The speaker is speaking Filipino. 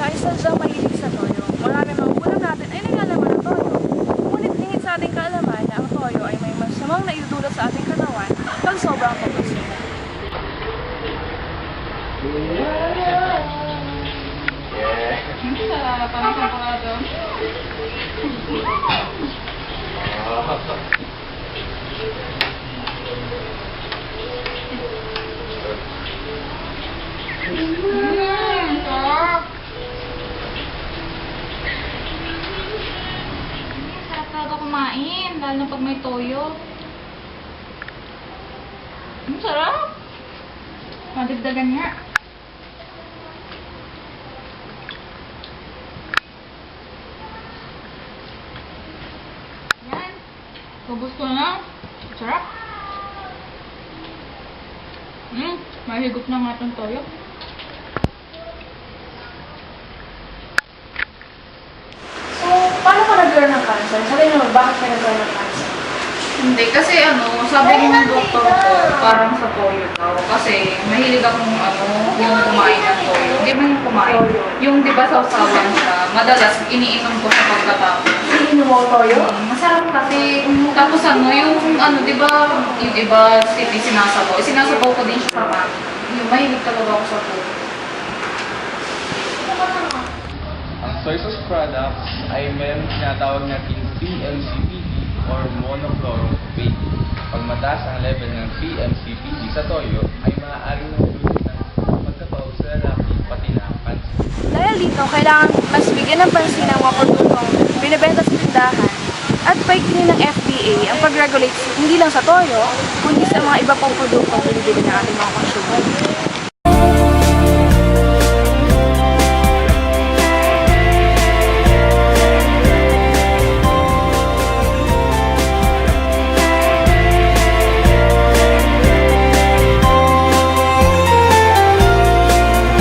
Dahil sadyang mahilig sa toyo, marami mga ulam natin ay nagalaman ng toyo. Ngunit lingid sa ating kaalaman na ang toyo ay may masamang naidudulot sa ating katawan pag sobrang pagkonsuma. Parang sampurado. Sarap. Sarap talaga kumain, lalo na pag may toyo. Sarap. Madagdagan nga. Yan. Ubus ko na. Sarap. Mahigop na nga itong toyo. So, paano ka nag-learn ng cancer? Sabihin mo, bakit ka nag-learn ng cancer? Hindi, kasi sabi ng doktor ko, parang sa toyo daw. Kasi mahilig akong yung kumain ng toyo. Hindi mo yung kumain. Yung di ba sausawan siya, madalas iniinom ko sa pagkatapos. Iniinom mo toyo? Masarap kasi. Tapos yung di ba, yung iba sinasabaw. Sinasabaw ko din siya sa pan. Yung mahilig talaga ako sa toyo. Ang soy sauce products ay meron tinatawag natin PMCPD or monochlorophate. Pag mataas ang level ng PMCPD sa toyo, ay maaaring magdulot ng pagkapao sa lalaki pati na cancer. Dahil dito, kailangan mas bigyan ng pansin ang mga produktong binibenta sa tindahan at paigtingin ng FDA ang pag-regulate hindi lang sa toyo, kundi sa mga iba pang produktong binibili ng ating mga consumer.